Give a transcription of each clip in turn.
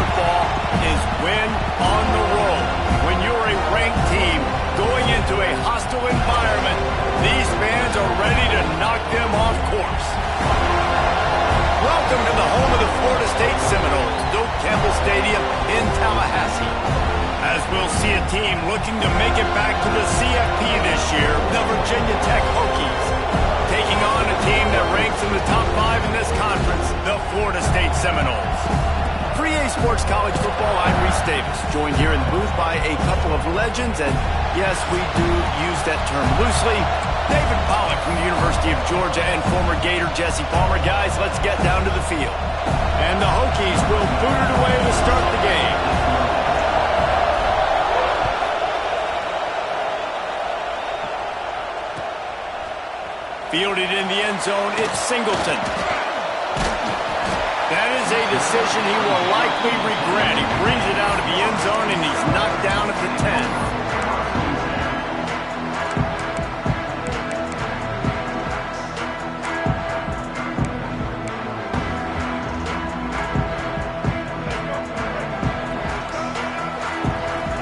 football is win on the road. When you're a ranked team going into a hostile environment, these fans are ready to knock them off course. Welcome to the home of the Florida State Seminoles, Doak Campbell Stadium in Tallahassee. As we'll see a team looking to make it back to the CFP this year, the Virginia Tech Hokies, taking on a team that ranks in the top 5 in this conference, the Florida State Seminoles. For EA Sports College Football, I'm Reese Davis, joined here in the booth by a couple of legends, and yes, we do use that term loosely. David Pollack from the University of Georgia and former Gator Jesse Palmer. Guys, let's get down to the field. And the Hokies will boot it away to start the game. Fielded in the end zone, it's Singleton. That is a decision he will likely regret. He brings it out of the end zone, and he's knocked down at the 10.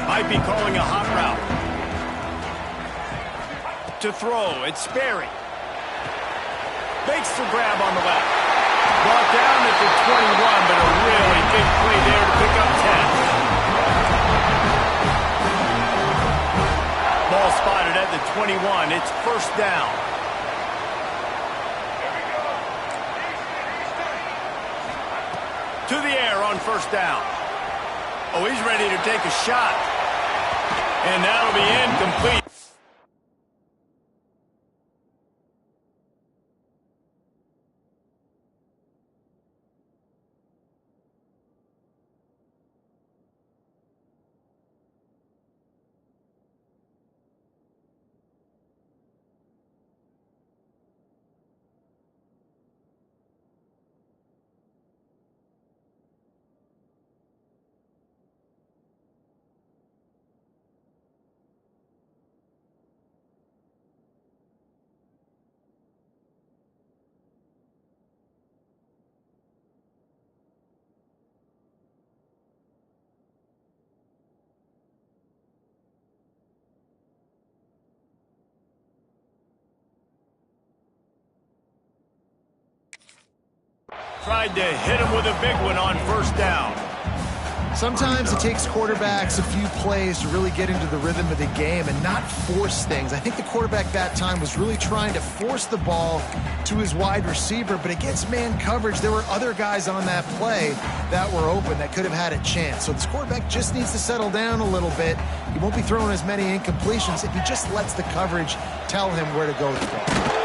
Might be calling a hot route. To throw, it's Sperry. Makes the grab on the left. Brought down at the 21, but a really big play there to pick up 10. Ball spotted at the 21. It's first down. To the air on first down. Oh, he's ready to take a shot. And that'll be incomplete. Tried to hit him with a big one on first down. Sometimes it takes quarterbacks a few plays to really get into the rhythm of the game and not force things. I think the quarterback that time was really trying to force the ball to his wide receiver, but against man coverage, there were other guys on that play that were open that could have had a chance. So this quarterback just needs to settle down a little bit. He won't be throwing as many incompletions if he just lets the coverage tell him where to go with the ball.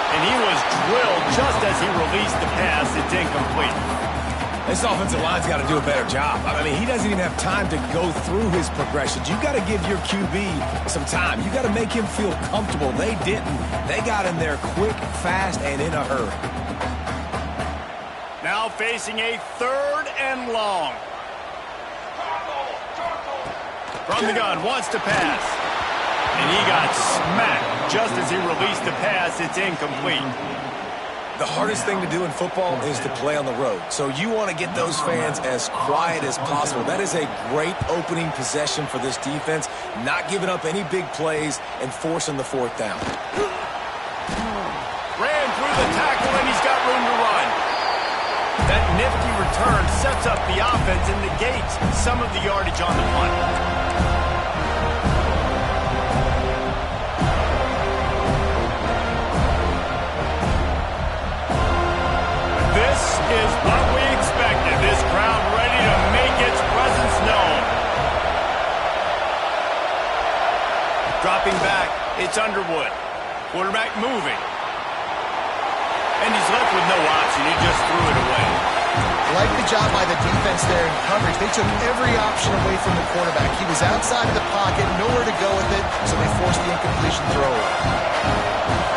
And he was drilled just as he released the pass. It's incomplete. This offensive line's got to do a better job. I mean, he doesn't even have time to go through his progressions. You got to give your QB some time. You got to make him feel comfortable. They didn't. They got in there quick, fast, and in a hurry. Now facing a 3rd and long. From the gun, wants to pass. And he got smacked just as he released the pass. It's incomplete. The hardest thing to do in football is to play on the road. So you want to get those fans as quiet as possible. That is a great opening possession for this defense, not giving up any big plays and forcing the 4th down. Ran through the tackle, and he's got room to run. That nifty return sets up the offense and negates some of the yardage on the punt. Is what we expected. This crowd ready to make its presence known. Dropping back, it's Underwood. Quarterback moving. And he's left with no option. He just threw it away. I like the job by the defense there in coverage. They took every option away from the quarterback. He was outside of the pocket, nowhere to go with it, so they forced the incompletion throw away.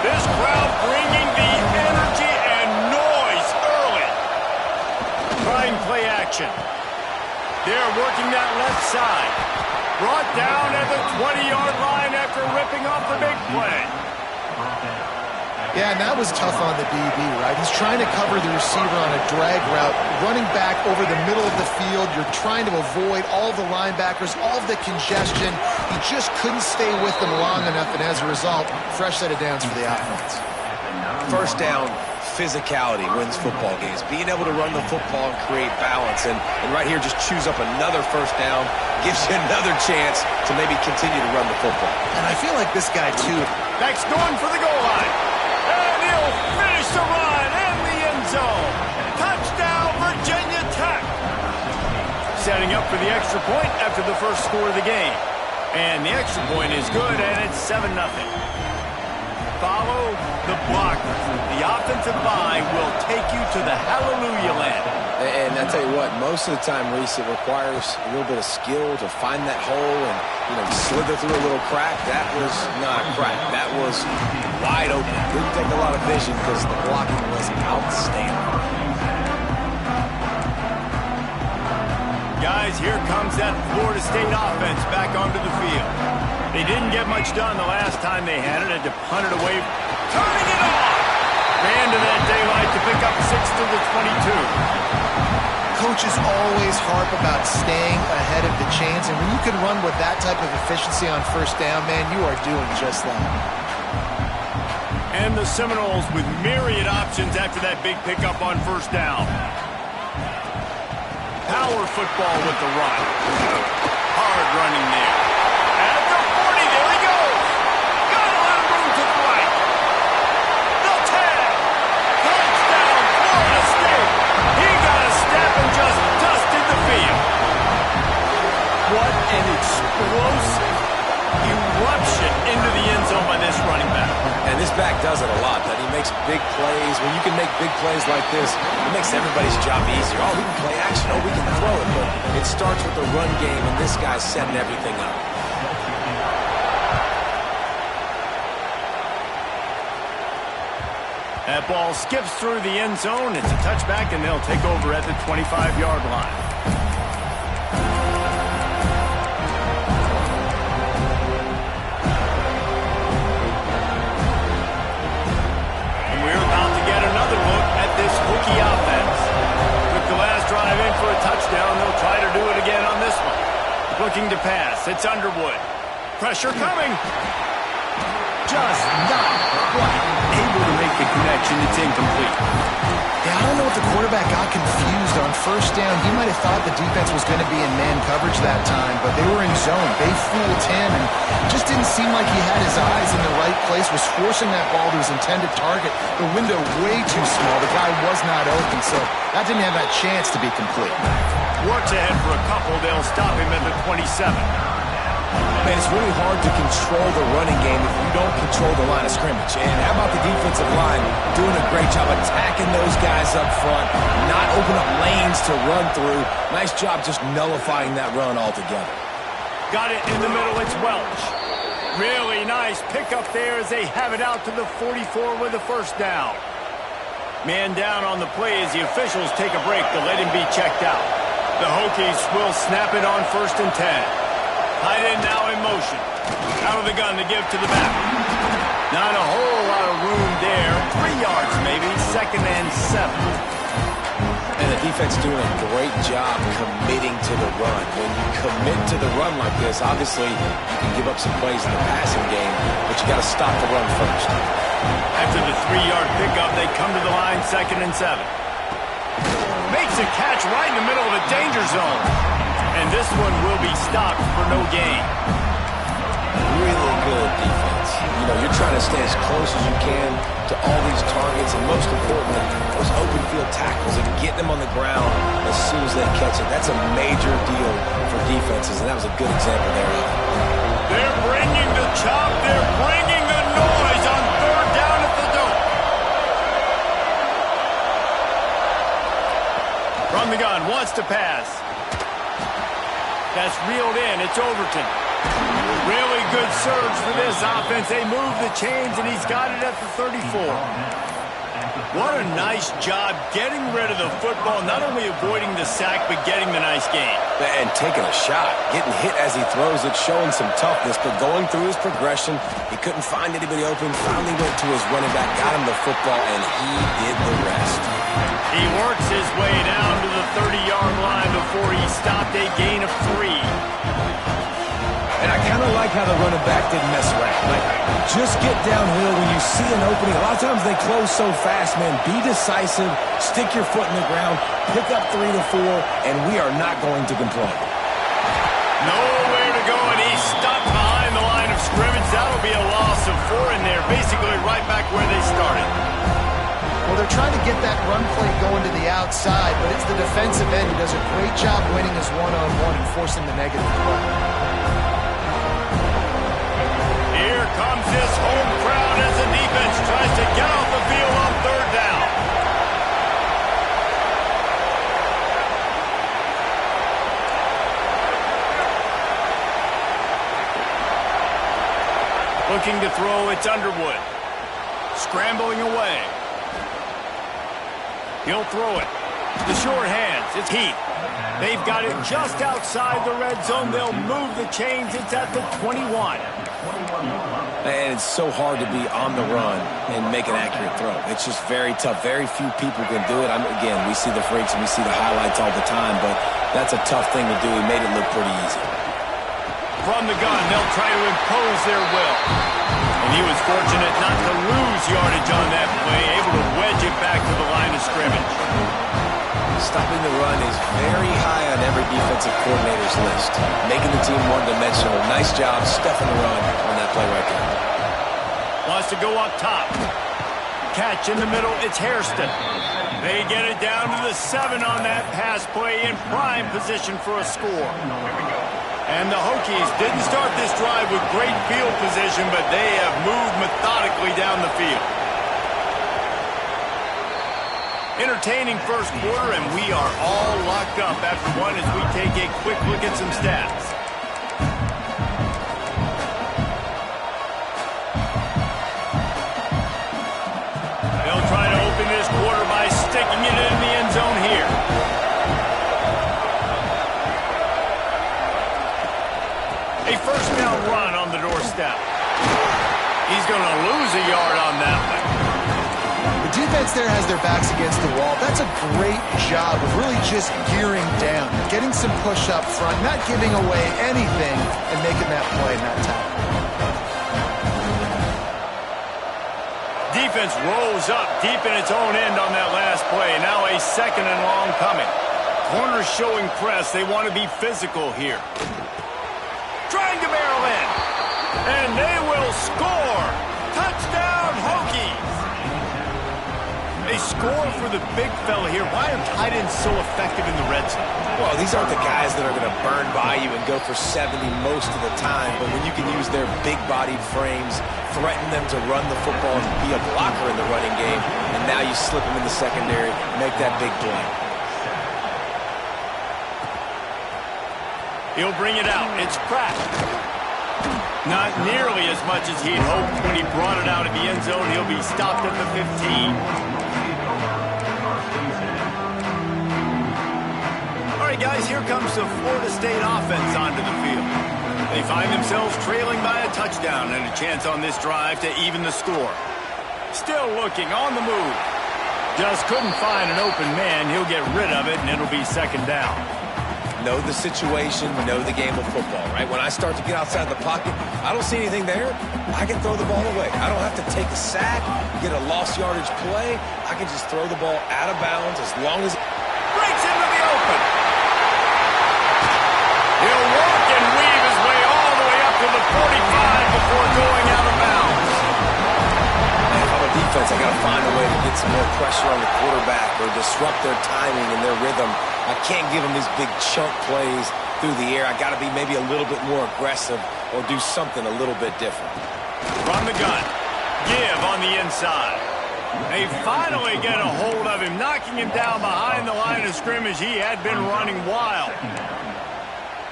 This crowd bringing the energy and noise early. Trying play action. They're working that left side. Brought down at the 20-yard line after ripping off the big play. Yeah, and that was tough on the DB, right? He's trying to cover the receiver on a drag route, running back over the middle of the field. You're trying to avoid all the linebackers, all of the congestion. He just couldn't stay with them long enough, and as a result, fresh set of downs for the offense. First down, physicality wins football games. Being able to run the football and create balance. And right here, just choose up another first down, gives you another chance to maybe continue to run the football. And I feel like this guy, too. Beck's going for the goal line. And he'll finish the run in the end zone. Touchdown, Virginia Tech. Setting up for the extra point after the first score of the game. And the extra point is good, and it's 7-0. Follow the blockers. The offensive line will take you to the hallelujah land. And I tell you what, most of the time, Reese, it requires a little bit of skill to find that hole and, slither through a little crack. That was not a crack. That was wide open. Didn't take a lot of vision because the blocking was outstanding. Guys, here comes that Florida State offense back onto the field. They didn't get much done the last time they had it. Had to punt it away. Turning it off! Ran to that daylight to pick up 6 to the 22. Coaches always harp about staying ahead of the chains, and when you can run with that type of efficiency on first down, man, you are doing just that. And the Seminoles with myriad options after that big pickup on first down. Power football with the run. Hard running there. At the 40, there he goes. Got a lot of room to the right. The 10. Touchdown, Florida State. He got a step and just dusted the field. What an explosive eruption into the end zone by this running back. And this back does it a lot. That he makes big plays. When you can make big plays like this, it makes everybody's job easier. Oh, we can play action. Oh, we can throw it. But it starts with the run game, and this guy's setting everything up. That ball skips through the end zone. It's a touchback, and they'll take over at the 25-yard line. And we're about to get another look at this Hokie offense. Took the last drive in for a touchdown. They'll try to do it again on this one. Looking to pass. It's Underwood. Pressure coming. Just not quite able to make the connection. It's incomplete. Yeah, I don't know if the quarterback got confused on first down. He might have thought the defense was going to be in man coverage that time, but they were in zone. They fooled him, and just didn't seem like he had his eyes in the right place, was forcing that ball to his intended target. The window way too small. The guy was not open, so that didn't have that chance to be complete. Works ahead for a couple. They'll stop him at the 27. Man, it's really hard to control the running game if you don't control the line of scrimmage. And how about the defensive line doing a great job attacking those guys up front, not open up lanes to run through. Nice job just nullifying that run altogether. Got it in the middle. It's Welch. Really nice pickup there as they have it out to the 44 with a first down. Man down on the play as the officials take a break to let him be checked out. The Hokies will snap it on 1st and 10. Tight end now in motion. Out of the gun to give to the back. Not a whole lot of room there. 3 yards maybe. 2nd and 7. And the defense doing a great job committing to the run. When you commit to the run like this, obviously you can give up some plays in the passing game, but you got to stop the run first. After the 3-yard pickup, they come to the line 2nd and 7. Makes a catch right in the middle of a danger zone. And this one will be stopped for no gain. Really good defense. You're trying to stay as close as you can to all these targets, and most importantly, those open field tackles and getting them on the ground as soon as they catch it. That's a major deal for defenses, and that was a good example there. They're bringing the chop. They're bringing the noise on 3rd down at the Dome. From the gun, wants to pass. That's reeled in. It's Overton. Really good surge for this offense. They move the chains, and he's got it at the 34. What a nice job getting rid of the football, not only avoiding the sack, but getting the nice gain. And taking a shot, getting hit as he throws it, showing some toughness, but going through his progression, he couldn't find anybody open, finally went to his running back, got him the football, and he did the rest. He works his way down to the 30-yard line before he stopped a gain of 3. And I kind of like how the running back didn't mess around. Like, just get downhill when you see an opening. A lot of times they close so fast, man. Be decisive, stick your foot in the ground, pick up 3 to 4, and we are not going to complain. Nowhere to go, and he's stopped behind the line of scrimmage. That'll be a loss of 4 in there, basically right back where they started. Well, they're trying to get that run play going to the outside, but it's the defensive end who does a great job winning his one-on-one and forcing the negative play. Here comes this home crowd as the defense tries to get off the field on 3rd down. Looking to throw, it's Underwood. Scrambling away. He'll throw it. The short hands, it's Heath. They've got it just outside the red zone. They'll move the chains. It's at the 21. And it's so hard to be on the run and make an accurate throw. It's just very tough. Very few people can do it. Again, we see the freaks and we see the highlights all the time, but that's a tough thing to do. He made it look pretty easy. From the gun, they'll try to impose their will. And he was fortunate not to lose yardage on that play, able to wedge it back to the line of scrimmage. Stopping the run is very high on every defensive coordinator's list. Making the team one-dimensional. Nice job stuffing the run on that play right there. Wants to go up top. Catch in the middle, it's Hairston. They get it down to the 7 on that pass play in prime position for a score. And the Hokies didn't start this drive with great field position, but they have moved methodically down the field. Entertaining first quarter, and we are all locked up after one as we take a quick look at some stats. They'll try to open this quarter by sticking it in the end zone here. A first down run on the doorstep. He's going to lose a yard on that one. The defense there has their backs against the wall. That's a great job of really just gearing down, getting some push up front, not giving away anything, and making that play, not tackle. Defense rolls up deep in its own end on that last play. Now a 2nd and long coming. Corners showing press. They want to be physical here. Trying to barrel in. And they will score. Touchdown, Hokies. A score for the big fella here. Why are tight ends so effective in the red zone? Well, these aren't the guys that are going to burn by you and go for 70 most of the time, but when you can use their big-bodied frames, threaten them to run the football and be a blocker in the running game, and now you slip them in the secondary, make that big play. He'll bring it out. It's Pratt. Not nearly as much as he'd hoped when he brought it out of the end zone. He'll be stopped at the 15. All right, guys, here comes the Florida State offense onto the field. They find themselves trailing by a touchdown and a chance on this drive to even the score. Still looking on the move. Just couldn't find an open man. He'll get rid of it, and it'll be 2nd down. Know the situation, know the game of football, right? When I start to get outside the pocket, I don't see anything there, I can throw the ball away. I don't have to take a sack, get a lost yardage play. I can just throw the ball out of bounds as long as it breaks into the open. He'll walk and weave his way all the way up to the 45 before going out of bounds. And if I'm a defense, I got to find a way to get some more pressure on the quarterback or disrupt their timing and their rhythm. I can't give them these big chunk plays through the air. I got to be maybe a little bit more aggressive or do something a little bit different. From the gun, give on the inside. They finally get a hold of him, knocking him down behind the line of scrimmage. He had been running wild.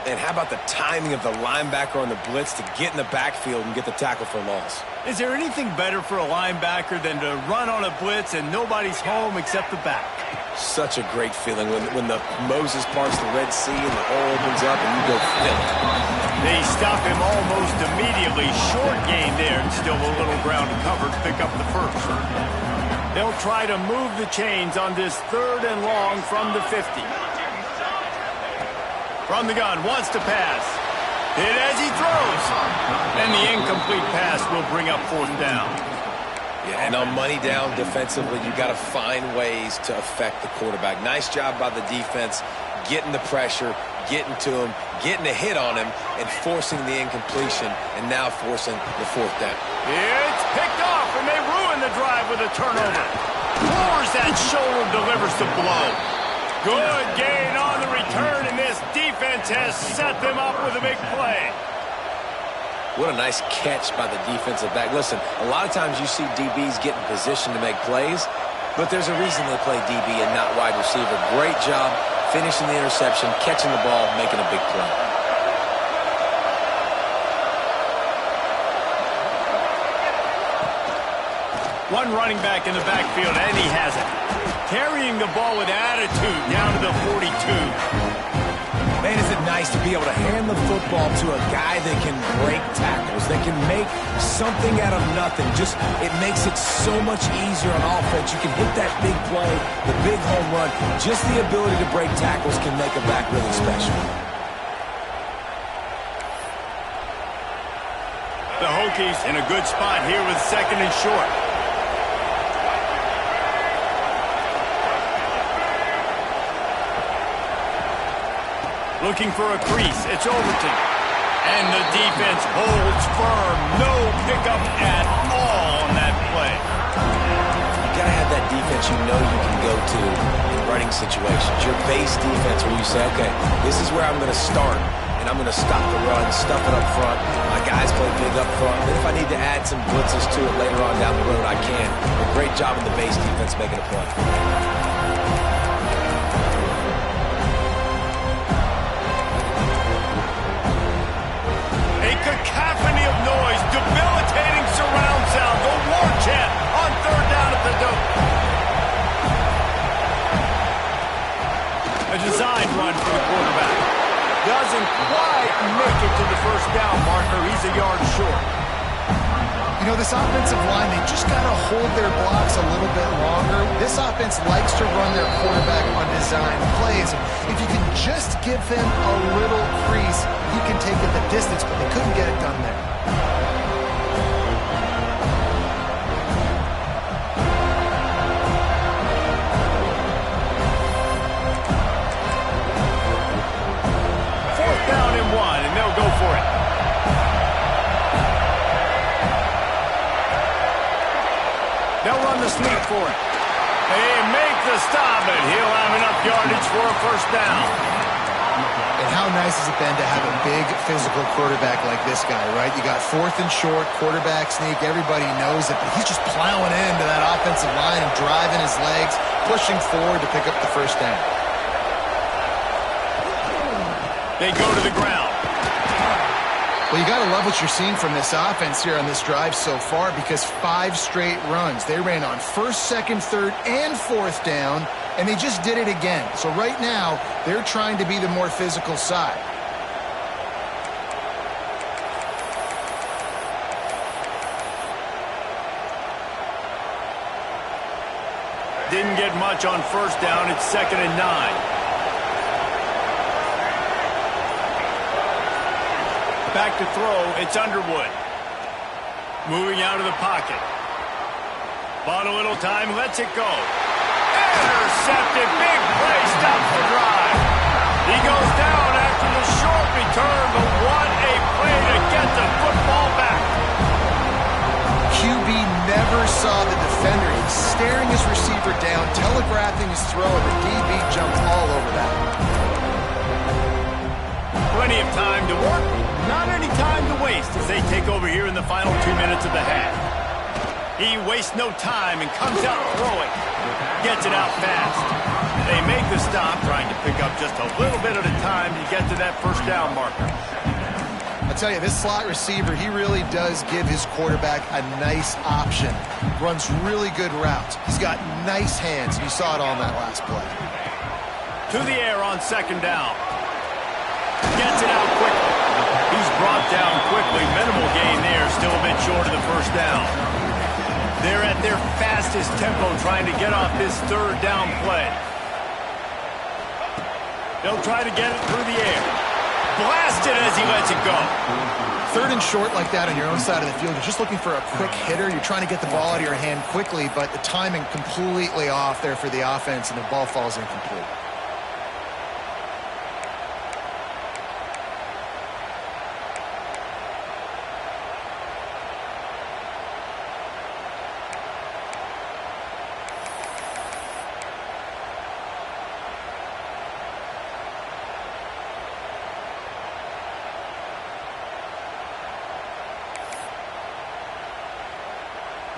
And how about the timing of the linebacker on the blitz to get in the backfield and get the tackle for loss? Is there anything better for a linebacker than to run on a blitz and nobody's home except the back? Such a great feeling when the Moses parts the Red Sea and the hole opens up and you go fill it. They stop him almost immediately. Short gain there and still a little ground to cover to pick up the first. They'll try to move the chains on this 3rd and long from the 50. From the gun, wants to pass. Hit as he throws. And the incomplete pass will bring up 4th down. Yeah, and on money down defensively, you got to find ways to affect the quarterback. Nice job by the defense, getting the pressure, getting to him, getting a hit on him, and forcing the incompletion, and now forcing the 4th down. It's picked off, and they ruin the drive with a turnover. Pours that shoulder, delivers the blow. Good gain on the return, and this defense has set them up with a big play. What a nice catch by the defensive back. Listen, a lot of times you see DBs get in position to make plays, but there's a reason they play DB and not wide receiver. Great job finishing the interception, catching the ball, making a big play. One running back in the backfield, and he has it. Carrying the ball with attitude down to the 42. Man, is it nice to be able to hand the football to a guy that can break tackles, that can make something out of nothing. It makes it so much easier on offense. You can hit that big play, the big home run. Just the ability to break tackles can make a back really special. The Hokies in a good spot here with 2nd and short. Looking for a crease. It's Overton. And the defense holds firm. No pickup at all on that play. You got to have that defense you know you can go to in running situations. Your base defense where you say, okay, this is where I'm going to start, and I'm going to stop the run, stuff it up front. My guys play big up front. Then if I need to add some blitzes to it later on down the road, I can. A great job of the base defense making a play. Cacophony of noise, debilitating surround sound, the war chant on 3rd down at the dope. A design run for the quarterback. Doesn't quite make it to the 1st down marker. He's a yard short. You know, this offensive line, they just got to hold their blocks a little bit longer. This offense likes to run their quarterback on design plays. If you can just give him a little crease, he can take it the distance, but they couldn't get it done there. Fourth down and 1, and they'll go for it. They'll run the sneak for it. They make the stop, and he'll have enough yardage for a 1st down. And how nice has it been to have a big physical quarterback like this guy, right? You got 4th and short, quarterback sneak, everybody knows it, but he's just plowing into that offensive line and driving his legs, pushing forward to pick up the 1st down. They go to the ground. Well, you got to love what you're seeing from this offense here on this drive so far, because 5 straight runs. They ran on 1st, 2nd, 3rd, and 4th down, and they just did it again. So right now, they're trying to be the more physical side. Didn't get much on 1st down. It's 2nd and 9. Back to throw, it's Underwood. Moving out of the pocket. Bought a little time, lets it go. Intercepted, big play, stops the drive. He goes down after the short return, but what a play to get the football back. QB never saw the defender. He's staring his receiver down, telegraphing his throw, and the DB jumped all over that. Plenty of time to work. Not any time to waste as they take over here in the final 2 minutes of the half. He wastes no time and comes out throwing. Gets it out fast. They make the stop, trying to pick up just a little bit at a time to get to that first down marker. I tell you, this slot receiver, he really does give his quarterback a nice option. Runs really good routes. He's got nice hands. You saw it on that last play. To the air on second down. Gets it out quickly. He's brought down quickly. Minimal gain there. Still a bit short of the first down. They're at their fastest tempo trying to get off this third down play. They'll try to get it through the air. Blasted as he lets it go. Third and short like that on your own side of the field. You're just looking for a quick hitter. You're trying to get the ball out of your hand quickly, but the timing completely off there for the offense, and the ball falls incomplete.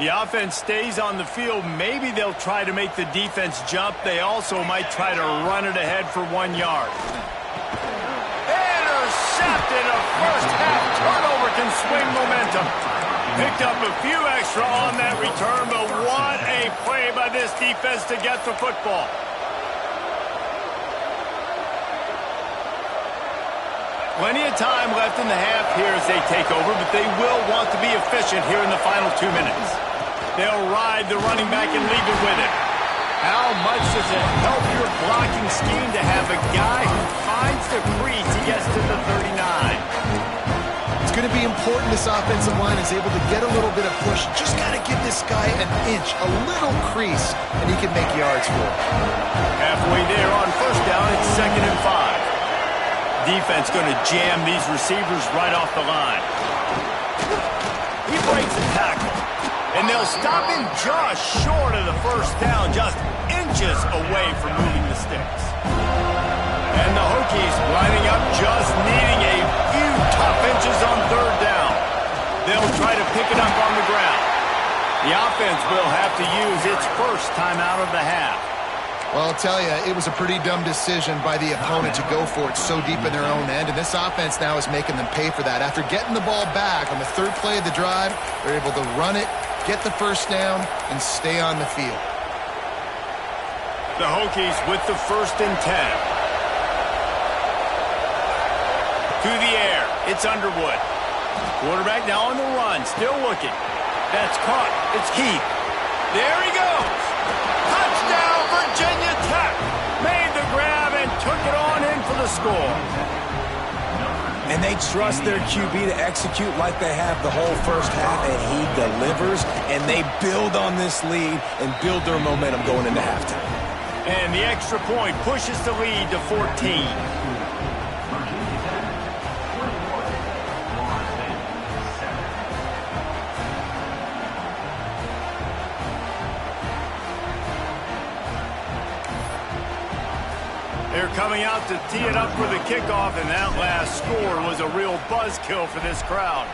The offense stays on the field. Maybe they'll try to make the defense jump. They also might try to run it ahead for 1 yard. Intercepted. A first half turnover can swing momentum. Picked up a few extra on that return, but what a play by this defense to get the football. Plenty of time left in the half here as they take over, but they will want to be efficient here in the final 2 minutes. They'll ride the running back and leave it with it. How much does it help your blocking scheme to have a guy who finds the crease? He gets to the 39. It's going to be important this offensive line is able to get a little bit of push. Just got to give this guy an inch, a little crease, and he can make yards for it. Halfway there on first down, it's 2nd and 5. Defense going to jam these receivers right off the line. He breaks the tackle. And they'll stop him just short of the first down, just inches away from moving the sticks. And the Hokies lining up, just needing a few tough inches on third down. They'll try to pick it up on the ground. The offense will have to use its first timeout of the half. Well, I'll tell you, it was a pretty dumb decision by the opponent to go for it so deep in their own end, and this offense now is making them pay for that. After getting the ball back on the third play of the drive, they're able to run it, get the first down, and stay on the field. The Hokies with the 1st and 10. To the air, it's Underwood. Quarterback now on the run, still looking. That's caught. It's Keith. There he goes. Touchdown, Virginia Tech. Made the grab and took it on in for the score. And they trust their QB to execute like they have the whole first half, and he delivers, and they build on this lead and build their momentum going into halftime. And the extra point pushes the lead to 14. They're coming out to tee it up for the kickoff, and that last score was a real buzzkill for this crowd.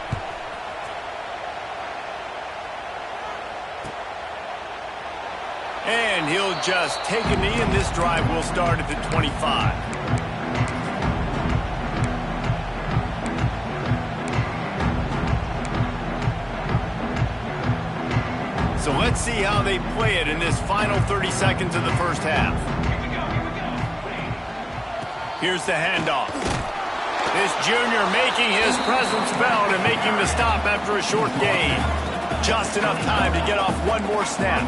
And he'll just take a knee, and this drive will start at the 25. So let's see how they play it in this final 30 seconds of the first half. Here's the handoff. This junior making his presence felt and making the stop after a short gain. Just enough time to get off one more snap.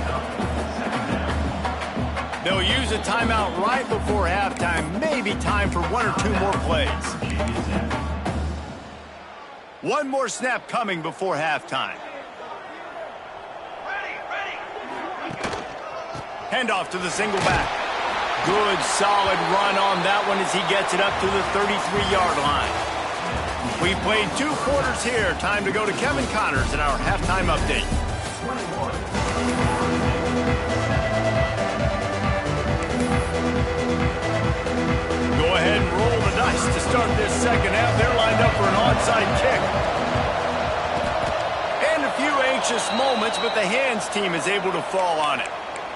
They'll use a timeout right before halftime. Maybe time for 1 or 2 more plays. One more snap coming before halftime. Handoff to the single back. Good, solid run on that one as he gets it up to the 33-yard line. We've played 2 quarters here. Time to go to Kevin Connors in our halftime update. Go ahead and roll the dice to start this second half. They're lined up for an onside kick. And a few anxious moments, but the hands team is able to fall on it.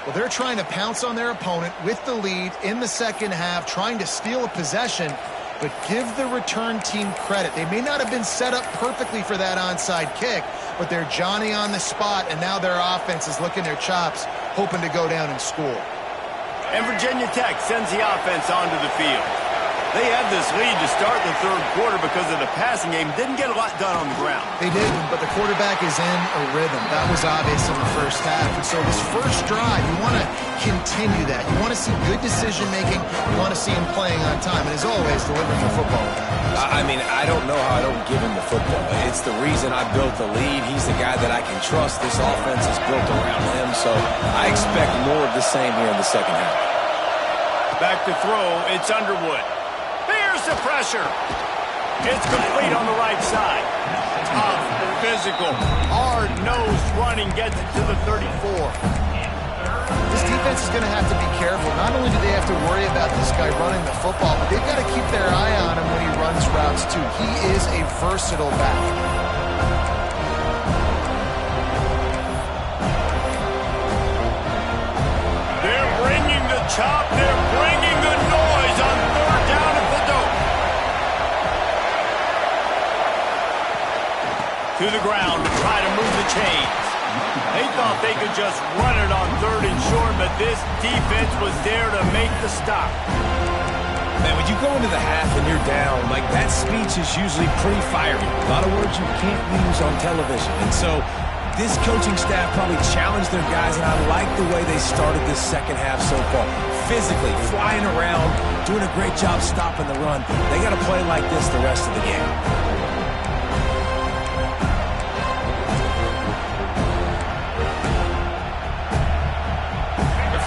Well, they're trying to pounce on their opponent with the lead in the second half, trying to steal a possession, but give the return team credit. They may not have been set up perfectly for that onside kick, but they're Johnny on the spot, and now their offense is licking their chops, hoping to go down and score. And Virginia Tech sends the offense onto the field. They had this lead to start the third quarter because of the passing game. Didn't get a lot done on the ground. They didn't, but the quarterback is in a rhythm. That was obvious in the first half. And so this first drive, you want to continue that. You want to see good decision-making. You want to see him playing on time. And as always, delivering the football. I mean, I don't know how I don't give him the football. It's the reason I built the lead. He's the guy that I can trust. This offense is built around him. So I expect more of the same here in the second half. Back to throw. It's Underwood. Here's the pressure. It's complete on the right side. Tough, physical, hard-nosed running gets it to the 34. This defense is going to have to be careful. Not only do they have to worry about this guy running the football, but they've got to keep their eye on him when he runs routes too. He is a versatile back. They're bringing the chop. They're bringing the noise on third down at the dope. To the ground to try to move the chains. They thought they could just run it on third and short, but this defense was there to make the stop. Man, when you go into the half and you're down, like that speech is usually pretty fiery. A lot of words you can't use on television. And so this coaching staff probably challenged their guys, and I like the way they started this second half so far. Physically, flying around, doing a great job stopping the run. They got to play like this the rest of the game.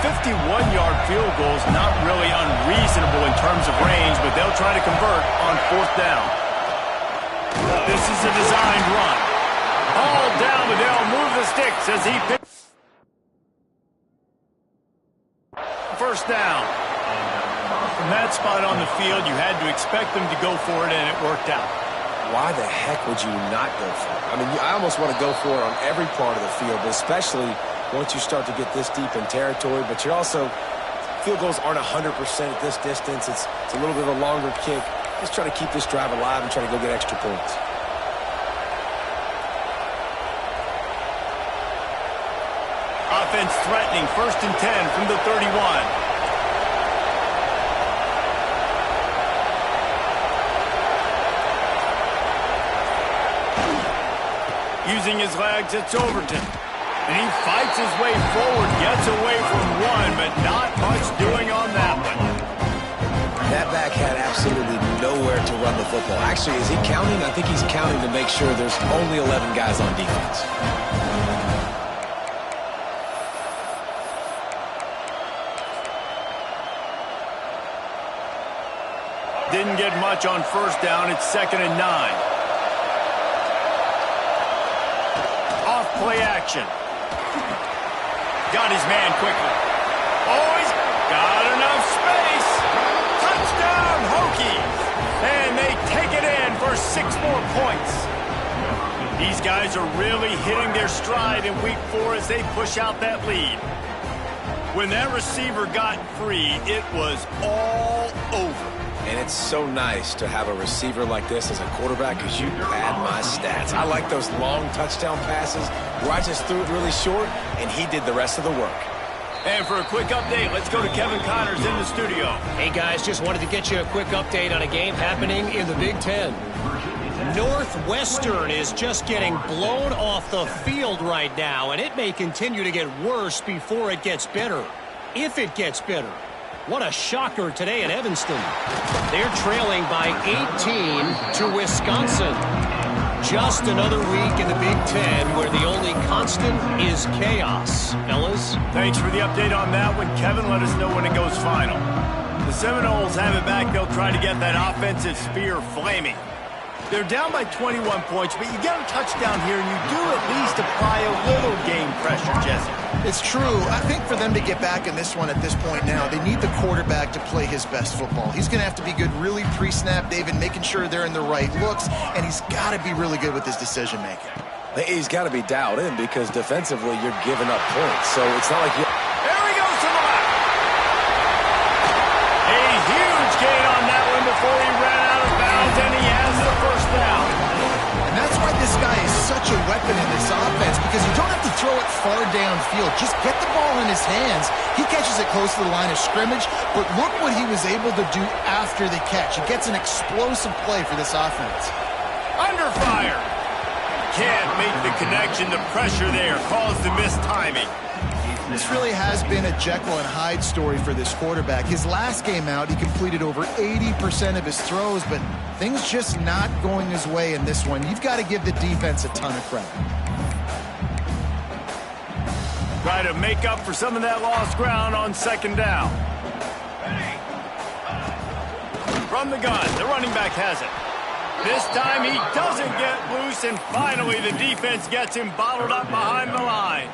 51-yard field goal is not really unreasonable in terms of range, but they'll try to convert on fourth down. This is a designed run. All down, but they'll move the sticks as he picks. First down. From that spot on the field, you had to expect them to go for it, and it worked out. Why the heck would you not go for it? I mean, I almost want to go for it on every part of the field, but especially once you start to get this deep in territory. But you're also, field goals aren't 100% at this distance. It's a little bit of a longer kick. Just try to keep this drive alive and try to go get extra points. Offense threatening, 1st and 10 from the 31. Using his legs, it's Overton. And he fights his way forward, gets away from one, but not much doing on that one. That back had absolutely nowhere to run the football. Actually, is he counting? I think he's counting to make sure there's only 11 guys on defense. Didn't get much on first down. It's 2nd and 9. Off play action. Got his man quickly. Oh, he's got enough space. Touchdown, Hokies. And they take it in for 6 more points. These guys are really hitting their stride in week 4 as they push out that lead. When that receiver got free, it was all over. And it's so nice to have a receiver like this as a quarterback because you pad my stats. I like those long touchdown passes where I just threw it really short and he did the rest of the work. And for a quick update, let's go to Kevin Connors in the studio. Hey guys, just wanted to get you a quick update on a game happening in the Big Ten. Northwestern is just getting blown off the field right now, and it may continue to get worse before it gets better. If it gets better. What a shocker today in Evanston. They're trailing by 18 to Wisconsin. Just another week in the Big Ten where the only constant is chaos. Fellas? Thanks for the update on that one. Kevin, let us know when it goes final. The Seminoles have it back. They'll try to get that offensive spear flaming. They're down by 21 points, but you get a touchdown here, and you do at least apply a little game pressure, Jesse. It's true. I think for them to get back in this one at this point now, they need the quarterback to play his best football. He's going to have to be good really pre-snap, David, making sure they're in the right looks, and he's got to be really good with his decision-making. He's got to be dialed in because defensively you're giving up points. So it's not like you... There he such a weapon in this offense because you don't have to throw it far downfield. Just get the ball in his hands. He catches it close to the line of scrimmage, but look what he was able to do after the catch. He gets an explosive play for this offense. Under fire. Can't make the connection. The pressure there caused the missed timing. This really has been a Jekyll and Hyde story for this quarterback. His last game out, he completed over 80% of his throws, but things just not going his way in this one. You've got to give the defense a ton of credit. Try to make up for some of that lost ground on second down. From the gun, the running back has it. This time he doesn't get loose, and finally the defense gets him bottled up behind the line.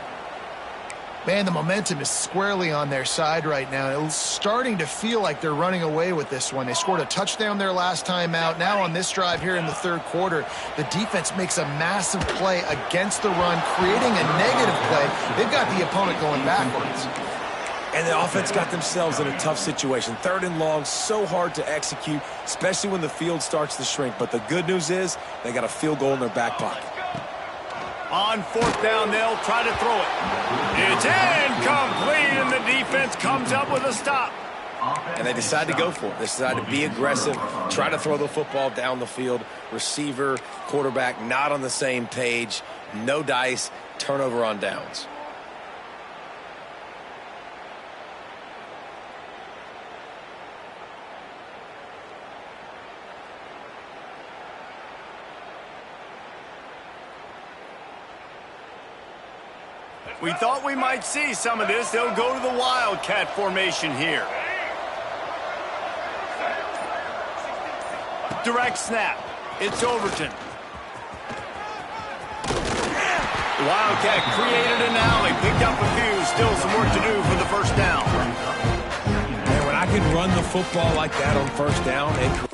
Man, the momentum is squarely on their side right now. It's starting to feel like they're running away with this one. They scored a touchdown their last time out. Now on this drive here in the third quarter, the defense makes a massive play against the run, creating a negative play. They've got the opponent going backwards. And the offense got themselves in a tough situation. Third and long, so hard to execute, especially when the field starts to shrink. But the good news is they got a field goal in their back pocket. On fourth down, they'll try to throw it. It's incomplete, and the defense comes up with a stop. And they decide to go for it. They decide to be aggressive, try to throw the football down the field. Receiver, quarterback, not on the same page. No dice, turnover on downs. We thought we might see some of this. They'll go to the Wildcat formation here. Direct snap. It's Overton. The Wildcat created an alley, picked up a few. Still some work to do for the first down. And when I can run the football like that on first down, it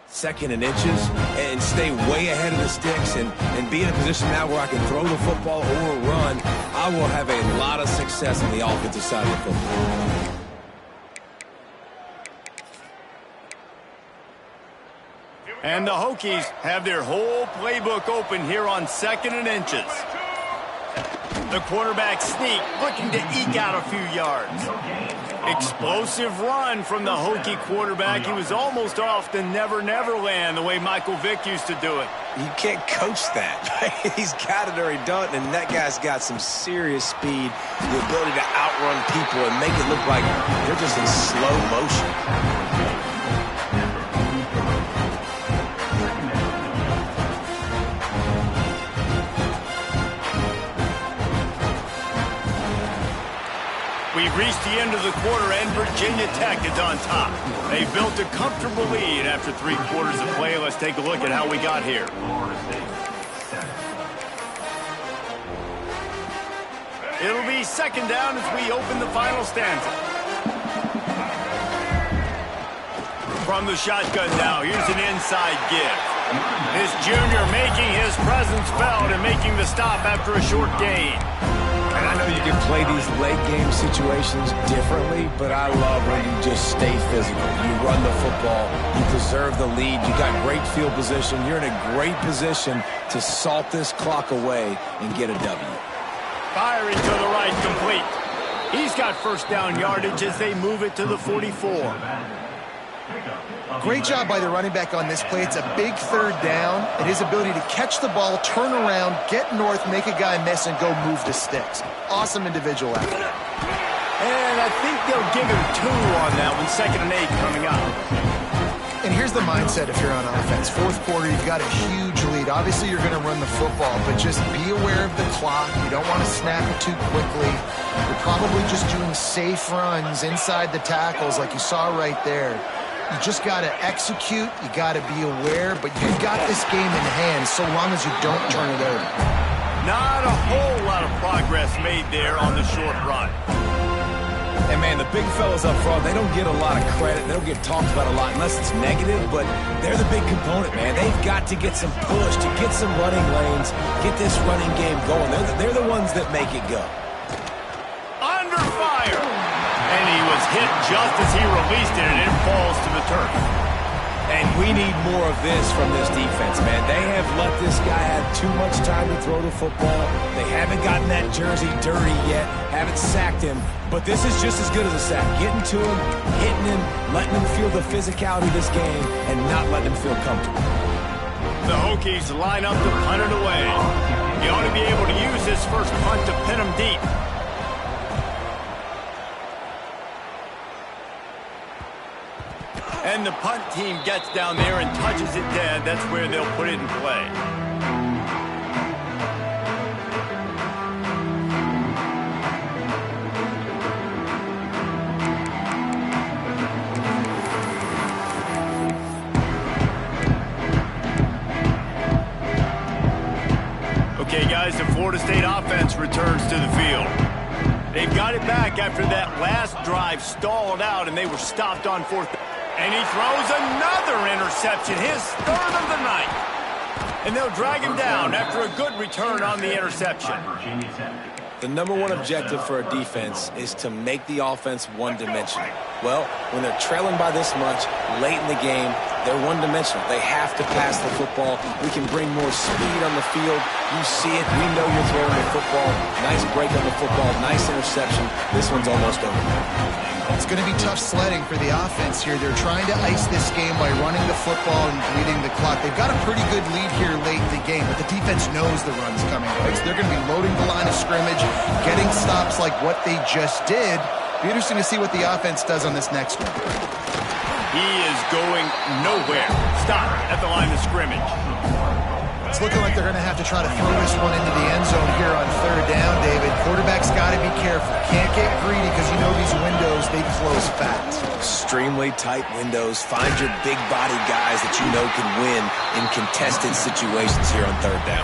second and inches and stay way ahead of the sticks and be in a position now where I can throw the football or run, I will have a lot of success on the offensive side of the football. And the Hokies have their whole playbook open here on second and inches. The quarterback sneak, looking to eke out a few yards. Explosive run from the Hokie quarterback. He was almost off the Never Never Land the way Michael Vick used to do it. You can't coach that. He's got it already done, and that guy's got some serious speed, the ability to outrun people and make it look like they're just in slow motion. We've reached the end of the quarter, and Virginia Tech is on top. They built a comfortable lead after 3 quarters of play. Let's take a look at how we got here. It'll be second down as we open the final stanza. From the shotgun now, here's an inside give. This junior making his presence felt and making the stop after a short gain. And I know you can play these late game situations differently, but I love when you just stay physical. You run the football, you preserve the lead, you got great field position. You're in a great position to salt this clock away and get a W. Firing to the right, complete. He's got first down yardage as they move it to the 44. Great job by the running back on this play. It's a big third down, and his ability to catch the ball, turn around, get north, make a guy miss, and go move the sticks. Awesome individual effort. And I think they'll give him 2 on that one, 2nd and 8 coming up. And here's the mindset if you're on offense. Fourth quarter, you've got a huge lead. Obviously, you're going to run the football, but just be aware of the clock. You don't want to snap it too quickly. You're probably just doing safe runs inside the tackles like you saw right there. You just got to execute. You got to be aware, but you've got this game in hand so long as you don't turn it over. Not a whole lot of progress made there on the short run. And, man, the big fellas up front, they don't get a lot of credit. They don't get talked about a lot unless it's negative, but they're the big component, man. They've got to get some push, to get some running lanes, get this running game going. They're the ones that make it go. Under fire. And he was hit just as he released it, and it falls to the turf. And we need more of this from this defense, man. They have let this guy have too much time to throw the football. They haven't gotten that jersey dirty yet, haven't sacked him. But this is just as good as a sack. Getting to him, hitting him, letting him feel the physicality of this game, and not letting him feel comfortable. The Hokies line up to punt it away. He ought to be able to use his first punt to pin him deep. And the punt team gets down there and touches it dead. That's where they'll put it in play. Okay, guys, the Florida State offense returns to the field. They've got it back after that last drive stalled out, and they were stopped on 4th. And he throws another interception, his 3rd of the night. And they'll drag him down after a good return on the interception. The number one objective for a defense is to make the offense one-dimensional. Well, when they're trailing by this much, late in the game, they're one-dimensional. They have to pass the football. We can bring more speed on the field. You see it. We know you're throwing the football. Nice break on the football. Nice interception. This one's almost over. It's going to be tough sledding for the offense here. They're trying to ice this game by running the football and bleeding the clock. They've got a pretty good lead here late in the game, but the defense knows the run's coming. Right? So they're going to be loading the line of scrimmage, getting stops like what they just did. Be interesting to see what the offense does on this next one. He is going nowhere. Stop at the line of scrimmage. It's looking like they're going to have to try to throw this one into the end zone here on 3rd down, David. Quarterback's got to be careful. Can't get greedy because you know these windows, they close fast. Extremely tight windows. Find your big body guys that you know can win in contested situations here on 3rd down.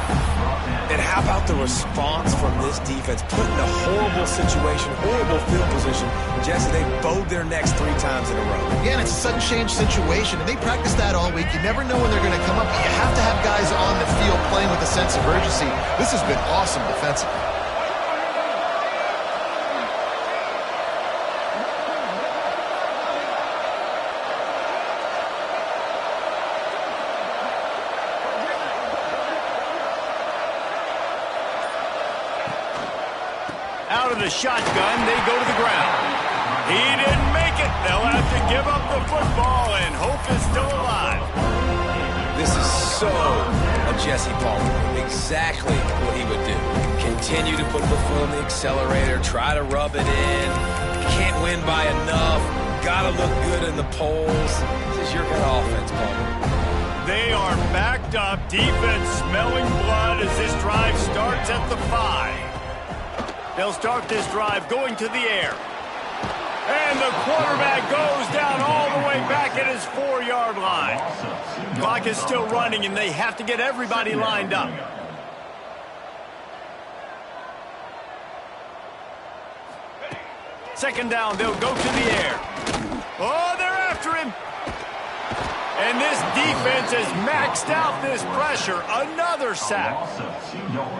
And how about the response from this defense? Put in a horrible situation, horrible field position. Jesse, they bowed their necks 3 times in a row. Again, it's a sudden change situation, and they practice that all week. You never know when they're going to come up, but you have to have guys on the field playing with a sense of urgency. This has been awesome defensively. Out of the shotgun, they go to the ground. He didn't make it. They'll have to give up the football, and hope is still alive. This is so a Jesse Palmer. Exactly what he would do. Continue to put the foot on the accelerator, try to rub it in. Can't win by enough. Gotta look good in the polls. This is your kind of offense, Palmer. They are backed up. Defense smelling blood as this drive starts at the 5. They'll start this drive going to the air. And the quarterback goes down all the way back at his 4-yard line. Clock is still running, and they have to get everybody lined up. Second down, they'll go to the air. Oh, they're after him. And this defense has maxed out this pressure. Another sack.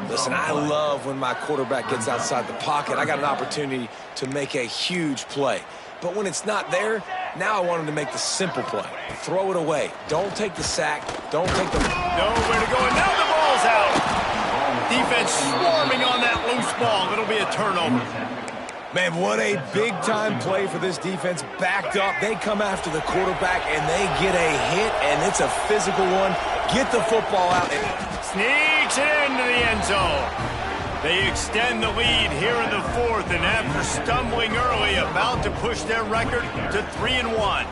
Listen, I love when my quarterback gets outside the pocket. I got an opportunity to make a huge play. But when it's not there, now I want him to make the simple play. Throw it away. Don't take the sack. Don't take the... Nowhere to go, and now the ball's out. Defense swarming on that loose ball. It'll be a turnover. Man, what a big-time play for this defense. Backed up, they come after the quarterback, and they get a hit, and it's a physical one. Get the football out. Sneaks it into the end zone. They extend the lead here in the fourth, and after stumbling early, about to push their record to 3-1.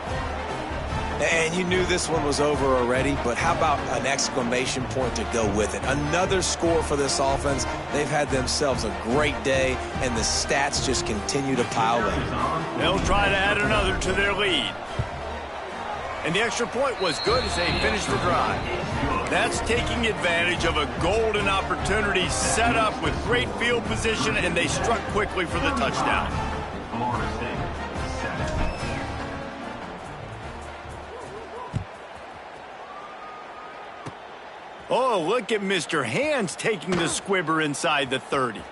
And you knew this one was over already, but how about an exclamation point to go with it? Another score for this offense. They've had themselves a great day, and the stats just continue to pile up. They'll try to add another to their lead. And the extra point was good as they finished the drive. That's taking advantage of a golden opportunity set up with great field position, and they struck quickly for the touchdown. Oh, look at Mr. Hands taking the squibber inside the 30. And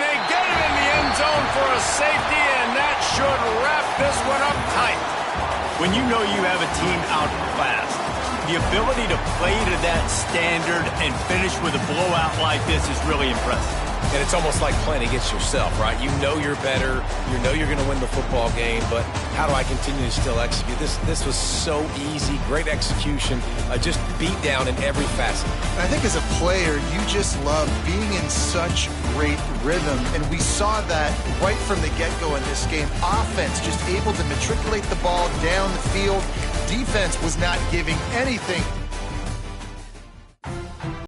they get it in the end zone for a safety, and that should wrap this one up tight. When you know you have a team outclassed, the ability to play to that standard and finish with a blowout like this is really impressive. And it's almost like playing against yourself, right? You know you're better. You know you're going to win the football game, but how do I continue to still execute? This was so easy. Great execution. Just beat down in every facet. I think as a player, you just love being in such great rhythm, and we saw that right from the get-go in this game. Offense just able to matriculate the ball down the field. Defense was not giving anything